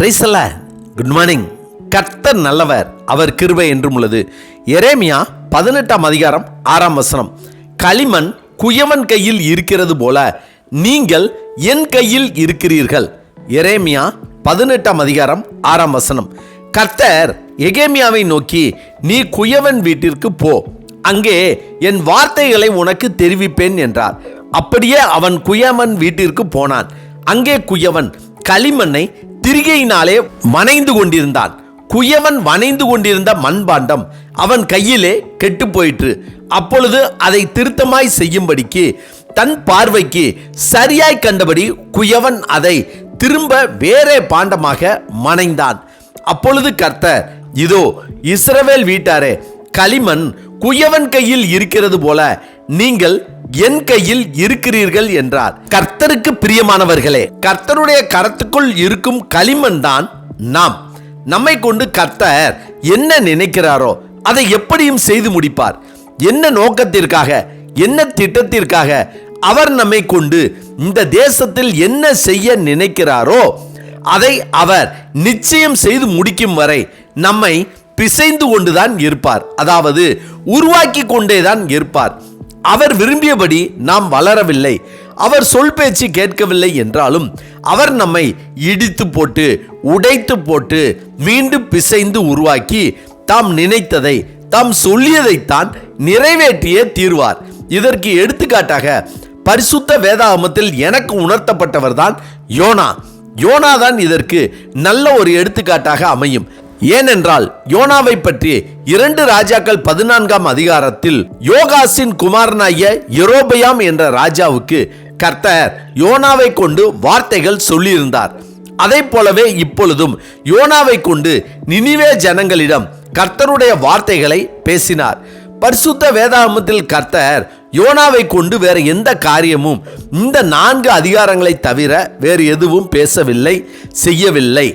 Praise the Lord. Good morning. கர்த்தர் நல்லவர், அவர் கிருபை என்றும் உள்ளது. எரேமியா 18ஆம் அதிகாரம் 6ஆம் வசனம். களிமண் குயவன் கையில் இருக்கிறது போல நீங்கள் என் கையில் இருக்கிறீர்கள். எரேமியா 18ஆம் அதிகாரம் 6ஆம் வசனம். கர்த்தர் எகேமியாவை நோக்கி, நீ குயவன் வீட்டிற்கு போ, அங்கே என் வார்த்தைகளை உனக்கு தெரிவிப்பேன் என்றார். அப்படியே அவன் குயவன் வீட்டிற்கு போனான். அங்கே குயவன் களிமண்ணை திரிகையினாலே வனைந்து கொண்டிருந்தான். குயவன் வனைந்து கொண்டிருந்த மண்பாண்டம் அவன் கையிலே கெட்டு போயிற்று. அப்பொழுது அதை திருத்தமாய் செய்யும்படிக்கு தன் பார்வைக்கு சரியாய் கண்டபடி குயவன் அதை திரும்ப வேறே பாண்டமாக மனைந்தான். அப்பொழுது கர்த்தர், இதோ இஸ்ரவேல் வீட்டாரே, களிமண் குயவன் கையில் இருக்கிறது போல நீங்கள் என் கையில் இருக்கிறீர்கள் என்றார். கர்த்தருக்கு பிரியமானவர்களே, கர்த்தருடைய கரத்துக்குள் இருக்கும் களிமண் தான் நாம். நம்மை கொண்டு கர்த்தர் என்ன நினைக்கிறாரோ அதை எப்படியும் செய்து முடிப்பார். என்ன நோக்கத்திற்காக, என்ன திட்டத்திற்காக அவர் நம்மை கொண்டு இந்த தேசத்தில் என்ன செய்ய நினைக்கிறாரோ அதை அவர் நிச்சயம் செய்து முடிக்கும் வரை நம்மை பிசைந்து கொண்டுதான் இருப்பார். அதாவது உருவாக்கி கொண்டேதான் இருப்பார். அவர் விரும்பியபடி நாம் வளரவில்லை, அவர் சொல் பேச்சு கேட்கவில்லை என்றாலும் அவர் நம்மை இடித்து போட்டு உடைத்து போட்டு மீண்டும் பிசைந்து உருவாக்கி தாம் நினைத்ததை தாம் சொல்லியதைத்தான் நிறைவேற்றியே தீர்வார். இதற்கு எடுத்துக்காட்டாக பரிசுத்த வேதாகமத்தில் எனக்கு உணர்த்தப்பட்டவர் தான் யோனா. யோனாதான் இதற்கு நல்ல ஒரு எடுத்துக்காட்டாக அமையும். ஏனென்றால் யோனாவை பற்றி 2 ராஜாக்கள் 14ஆம் அதிகாரத்தில் யோகாசின் குமாரனாகிய யெரொபெயாம் என்ற ராஜாவுக்கு கர்த்தர் யோனாவை கொண்டு வார்த்தைகள் சொல்லியிருந்தார். அதை போலவே இப்பொழுதும் யோனாவை கொண்டு நினிவே ஜனங்களிடம் கர்த்தருடைய வார்த்தைகளை பேசினார். பரிசுத்த வேதாகமத்தில் கர்த்தர் யோனாவை கொண்டு வேற எந்த காரியமும் இந்த 4 அதிகாரங்களை தவிர வேறு எதுவும் பேசவில்லை, செய்யவில்லை.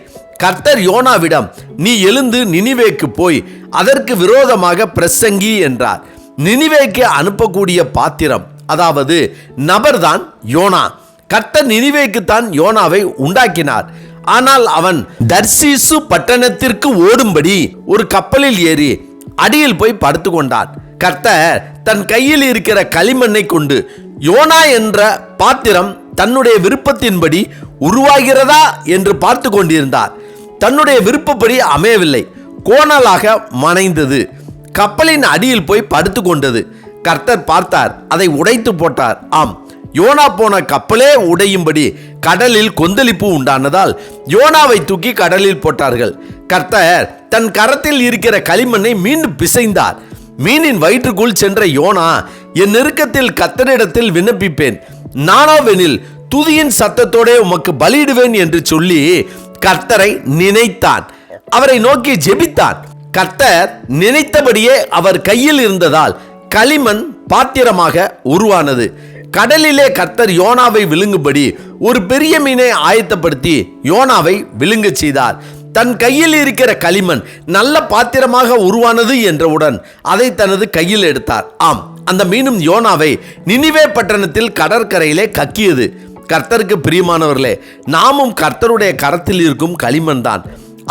கர்த்தர் யோனாவிடம், நீ எழுந்து நினிவேக்கு போய் அதற்கு விரோதமாக பிரசங்கி என்றார். நினிவேக்கு அனுப்பக்கூடிய பாத்திரம், அதாவது நபர்தான் யோனா. கர்த்தர் நினிவேக்குத்தான் யோனாவை உண்டாக்கினார். ஆனால் அவன் தர்சீசு பட்டணத்திற்கு ஓடும்படி ஒரு கப்பலில் ஏறி அடியில் போய் படுத்து கொண்டான். கர்த்தர் தன் கையில் இருக்கிற களிமண்ணை கொண்டு யோனா என்ற பாத்திரம் தன்னுடைய விருப்பத்தின்படி உருவாகிறதா என்று பார்த்து கொண்டிருந்தார். தன்னுடைய விருப்பப்படி அமையவில்லை, கோணலாக மனைந்தது. கப்பலின் அடியில் போய் படுத்து கொண்டது. கர்த்தர் பார்த்தார், அதை உடைத்து போட்டார். ஆம், யோனா போன கப்பலே உடையும்படி கடலில் கொந்தளிப்பு உண்டானதால் யோனாவை தூக்கி கடலில் போட்டார்கள். கர்த்தர் தன் கரத்தில் இருக்கிற களிமண்ணை மீண்டும் பிசைந்தார். மீனின் வயிற்றுக்குள் சென்ற யோனா, என் நெருக்கத்தில் கர்த்தரிடத்தில் விண்ணப்பிப்பேன், நானோவெனில் துதியின் சத்தத்தோட உமக்கு பலியிடுவேன் என்று சொல்லி கர்த்தரை நினைத்தான். அவரை நோக்கி ஜெபித்தான். கர்த்தர் நினைத்தபடியே அவர் கையில் இருந்ததால் களிமண் பாத்திரமாக உருவானது. கடலிலே கர்த்தர் யோனாவை விழுங்கும்படி ஒரு பெரிய மீனை ஆயத்தப்படுத்தி யோனாவை விழுங்க செய்தார். தன் கையில் இருக்கிற களிமண் நல்ல பாத்திரமாக உருவானது என்றவுடன் அதை தனது கையில் எடுத்தார். ஆம், அந்த மீனும் யோனாவை நினிவே பட்டணத்தில் கடற்கரையிலே கக்கியது. கர்த்தருக்கு பிரியமானவர்களே, நாமும் கர்த்தருடைய கரத்தில் இருக்கும் களிமண் தான்.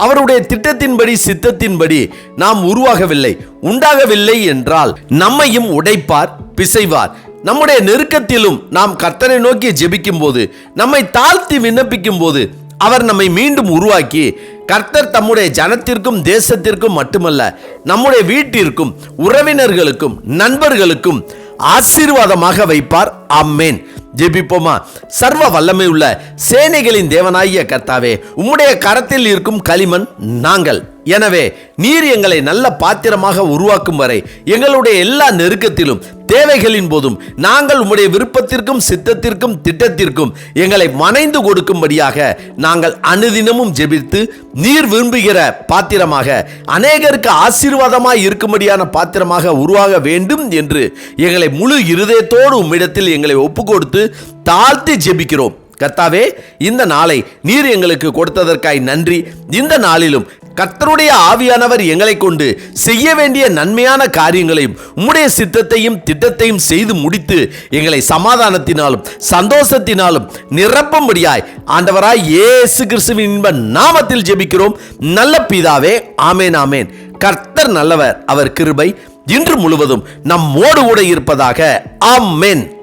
அவருடைய திட்டத்தின்படி சித்தத்தின்படி நாம் உருவாகவில்லை, உண்டாகவில்லை என்றால் நம்மையும் உடைப்பார், பிசைவார். நம்முடைய நெருக்கத்திலும் நாம் கர்த்தரை நோக்கி ஜெபிக்கும் போது, நம்மை தாழ்த்தி விண்ணப்பிக்கும் போது அவர் நம்மை மீண்டும் உருவாக்கி கர்த்தர் தம்முடைய ஜனத்திற்கும் தேசத்திற்கும் மட்டுமல்ல, நம்முடைய வீட்டிற்கும் உறவினர்களுக்கும் நண்பர்களுக்கும் ஆசீர்வாதமாக வைப்பார். ஆமென். ஜெபிப்போமா. சர்வ வல்லமை உள்ள சேனைகளின் தேவனாகிய கர்த்தாவே, உம்முடைய கரத்தில் இருக்கும் களிமண் நாங்கள். எனவே நீர் எங்களை நல்ல பாத்திரமாக உருவாக்கும் வரை எங்களுடைய எல்லா நெருக்கத்திலும் தேவைகளின் போதும் நாங்கள் உம்முடைய விருப்பத்திற்கும் சித்தத்திற்கும் திட்டத்திற்கும் எங்களை மனைந்து கொடுக்கும்படியாக நாங்கள் அனுதினமும் ஜெபித்து நீர் விரும்புகிற பாத்திரமாக, அநேகருக்கு ஆசீர்வாதமாய் இருக்கும்படியான பாத்திரமாக உருவாக வேண்டும் என்று எங்களை முழு இருதயத்தோடு உம்மிடத்தில் எங்களை ஒப்பு கொடுத்து தாழ்த்தி ஜெபிக்கிறோம். கர்த்தாவே, இந்த நாளை நீர் எங்களுக்கு கொடுத்ததற்காய் நன்றி. இந்த நாளிலும் கர்த்தருடைய ஆவியானவர் எங்களை கொண்டு செய்ய வேண்டிய நன்மையான காரியங்களையும் உம்முடைய சித்தத்தையும் திட்டத்தையும் செய்து முடித்து எங்களை சமாதானத்தினாலும் சந்தோஷத்தினாலும் நிரப்பும்படியாய் ஆண்டவராய் இயேசு கிறிஸ்துவின் இன்ப நாமத்தில் ஜெபிக்கிறோம் நல்ல பிதாவே. ஆமேன் ஆமேன். கர்த்தர் நல்லவர், அவர் கிருபை இன்று முழுவதும் நம்மோடு கூட இருப்பதாக. ஆமென்.